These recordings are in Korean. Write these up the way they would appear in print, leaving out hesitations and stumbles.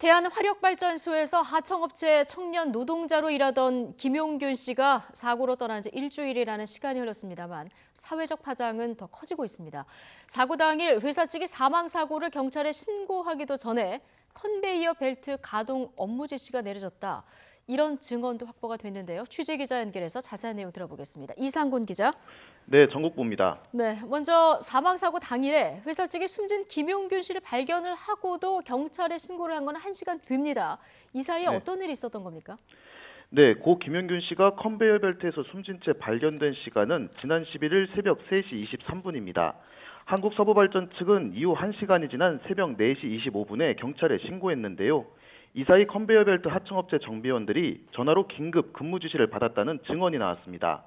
대한화력발전소에서 하청업체 청년 노동자로 일하던 김용균 씨가 사고로 떠난 지 일주일이라는 시간이 흘렀습니다만 사회적 파장은 더 커지고 있습니다. 사고 당일 회사 측이 사망사고를 경찰에 신고하기도 전에 컨베이어 벨트 가동 업무 지시가 내려졌다. 이런 증언도 확보가 됐는데요. 취재기자 연결해서 자세한 내용 들어보겠습니다. 이상곤 기자. 네, 전국부입니다. 네, 먼저 사망사고 당일에 회사 측이 숨진 김용균 씨를 발견을 하고도 경찰에 신고를 한 건 1시간 뒤입니다. 이 사이에 어떤 일이 있었던 겁니까? 네, 고 김용균 씨가 컨베이어 벨트에서 숨진 채 발견된 시간은 지난 11일 새벽 3시 23분입니다. 한국서부발전 측은 이후 1시간이 지난 새벽 4시 25분에 경찰에 신고했는데요. 이 사이 컨베이어 벨트 하청업체 정비원들이 전화로 긴급 근무 지시를 받았다는 증언이 나왔습니다.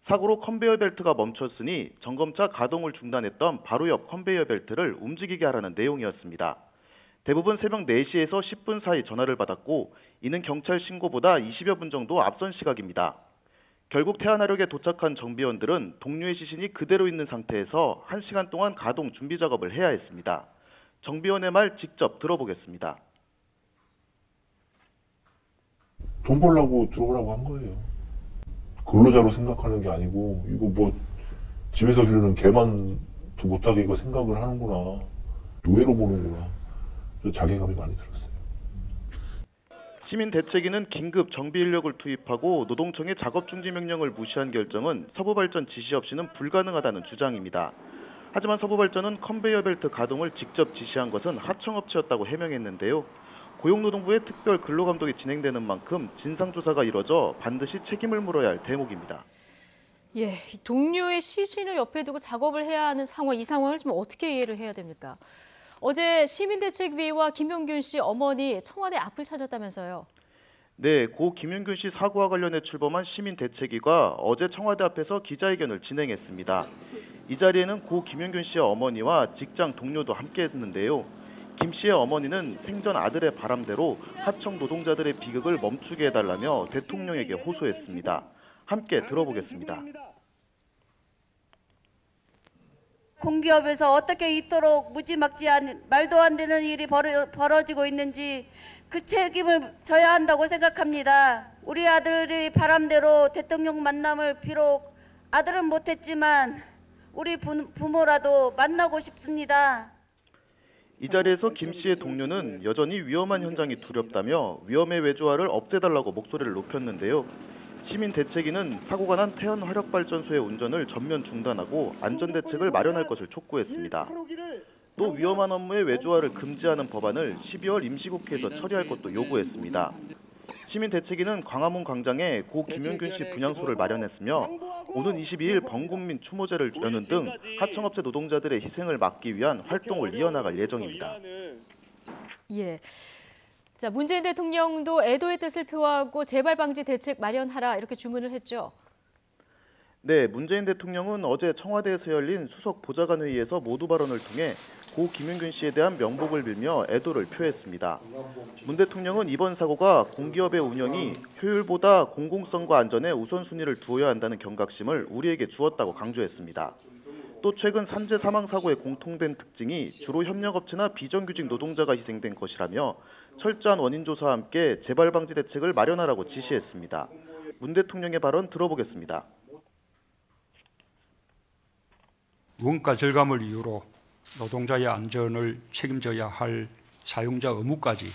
사고로 컨베이어 벨트가 멈췄으니 점검차 가동을 중단했던 바로 옆 컨베이어 벨트를 움직이게 하라는 내용이었습니다. 대부분 새벽 4시에서 10분 사이 전화를 받았고 이는 경찰 신고보다 20여 분 정도 앞선 시각입니다. 결국 태안화력에 도착한 정비원들은 동료의 시신이 그대로 있는 상태에서 1시간 동안 가동 준비 작업을 해야 했습니다. 정비원의 말 직접 들어보겠습니다. 돈 벌려고 들어오라고 한 거예요. 근로자로 생각하는 게 아니고 이거 뭐 집에서 기르는 개만 못하게 이거 생각을 하는구나. 노예로 보는구나. 자괴감이 많이 들었어요. 시민대책위는 긴급 정비 인력을 투입하고 노동청의 작업 중지 명령을 무시한 결정은 서부발전 지시 없이는 불가능하다는 주장입니다. 하지만 서부발전은 컨베이어 벨트 가동을 직접 지시한 것은 하청업체였다고 해명했는데요. 고용노동부의 특별 근로감독이 진행되는 만큼 진상조사가 이뤄져 반드시 책임을 물어야 할 대목입니다. 예, 동료의 시신을 옆에 두고 작업을 해야 하는 상황, 이 상황을 좀 어떻게 이해를 해야 됩니까? 어제 시민대책위와 김용균 씨 어머니 청와대 앞을 찾았다면서요? 네, 고 김용균 씨 사고와 관련해 출범한 시민대책위가 어제 청와대 앞에서 기자회견을 진행했습니다. 이 자리에는 고 김용균 씨의 어머니와 직장 동료도 함께했는데요. 김 씨의 어머니는 생전 아들의 바람대로 하청 노동자들의 비극을 멈추게 해달라며 대통령에게 호소했습니다. 함께 들어보겠습니다. 공기업에서 어떻게 이토록 무지막지한 말도 안 되는 일이 벌어지고 있는지 그 책임을 져야 한다고 생각합니다. 우리 아들의 바람대로 대통령 만남을 비록 아들은 못했지만 우리 부모라도 만나고 싶습니다. 이 자리에서 김 씨의 동료는 여전히 위험한 현장이 두렵다며 위험의 외주화를 없애달라고 목소리를 높였는데요. 시민대책위는 사고가 난 태안화력발전소의 운전을 전면 중단하고 안전대책을 마련할 것을 촉구했습니다. 또 위험한 업무의 외주화를 금지하는 법안을 12월 임시국회에서 처리할 것도 요구했습니다. 시민대책위는 광화문 광장에 고 김용균 씨 분향소를 마련했으며 오는 22일 범국민 추모제를 여는 등 하청업체 노동자들의 희생을 막기 위한 활동을 이어나갈 예정입니다. 예. 자, 문재인 대통령도 애도의 뜻을 표하고 재발 방지 대책 마련하라 이렇게 주문을 했죠. 네, 문재인 대통령은 어제 청와대에서 열린 수석 보좌관 회의에서 모두 발언을 통해 고 김용균 씨에 대한 명복을 빌며 애도를 표했습니다. 문 대통령은 이번 사고가 공기업의 운영이 효율보다 공공성과 안전에 우선순위를 두어야 한다는 경각심을 우리에게 주었다고 강조했습니다. 또 최근 산재 사망 사고의 공통된 특징이 주로 협력업체나 비정규직 노동자가 희생된 것이라며 철저한 원인 조사와 함께 재발 방지 대책을 마련하라고 지시했습니다. 문 대통령의 발언 들어보겠습니다. 원가 절감을 이유로 노동자의 안전을 책임져야 할 사용자 의무까지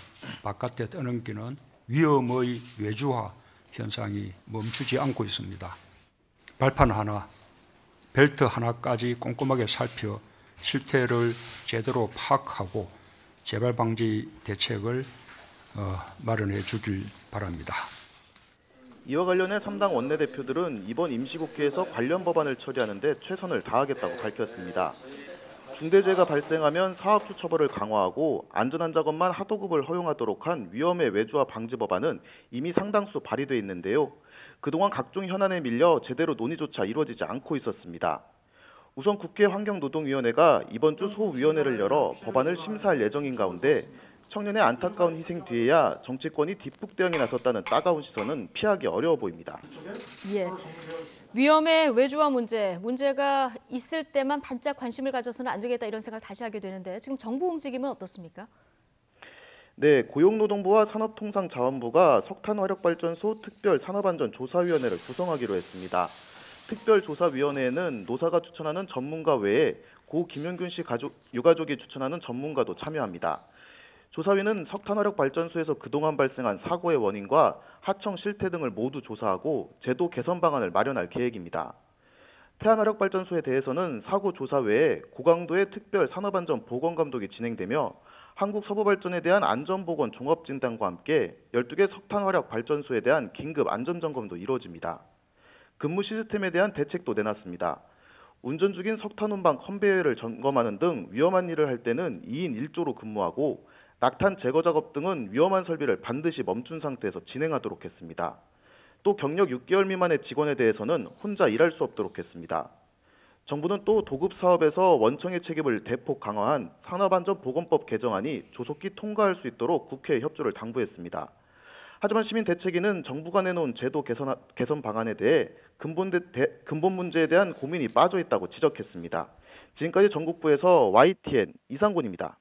바깥에 떠넘기는 위험의 외주화 현상이 멈추지 않고 있습니다. 발판 하나, 벨트 하나까지 꼼꼼하게 살펴 실태를 제대로 파악하고 재발 방지 대책을 마련해 주길 바랍니다. 이와 관련해 3당 원내대표들은 이번 임시국회에서 관련 법안을 처리하는 데 최선을 다하겠다고 밝혔습니다. 중대재해가 발생하면 사업주 처벌을 강화하고 안전한 작업만 하도급을 허용하도록 한 위험의 외주화 방지 법안은 이미 상당수 발의돼 있는데요. 그동안 각종 현안에 밀려 제대로 논의조차 이루어지지 않고 있었습니다. 우선 국회 환경노동위원회가 이번 주 소위원회를 열어 법안을 심사할 예정인 가운데 청년의 안타까운 희생 뒤에야 정치권이 뒷북대응에 나섰다는 따가운 시선은 피하기 어려워 보입니다. 예, 위험의 외주화 문제가 있을 때만 반짝 관심을 가져서는 안 되겠다 이런 생각을 다시 하게 되는데 지금 정부 움직임은 어떻습니까? 네, 고용노동부와 산업통상자원부가 석탄화력발전소 특별산업안전조사위원회를 구성하기로 했습니다. 특별조사위원회에는 노사가 추천하는 전문가 외에 고 김용균 씨 유가족이 추천하는 전문가도 참여합니다. 조사위는 석탄화력발전소에서 그동안 발생한 사고의 원인과 하청 실태 등을 모두 조사하고 제도 개선 방안을 마련할 계획입니다. 태안화력발전소에 대해서는 사고 조사 외에 고강도의 특별 산업안전 보건 감독이 진행되며 한국서부발전에 대한 안전보건 종합진단과 함께 12개 석탄화력 발전소에 대한 긴급 안전점검도 이루어집니다. 근무 시스템에 대한 대책도 내놨습니다. 운전 중인 석탄 운반 컨베이어를 점검하는 등 위험한 일을 할 때는 2인 1조로 근무하고 낙탄 제거 작업 등은 위험한 설비를 반드시 멈춘 상태에서 진행하도록 했습니다. 또 경력 6개월 미만의 직원에 대해서는 혼자 일할 수 없도록 했습니다. 정부는 또 도급 사업에서 원청의 책임을 대폭 강화한 산업안전보건법 개정안이 조속히 통과할 수 있도록 국회에 협조를 당부했습니다. 하지만 시민대책위는 정부가 내놓은 제도 개선 방안에 대해 근본 문제에 대한 고민이 빠져 있다고 지적했습니다. 지금까지 전국부에서 YTN 이상곤입니다.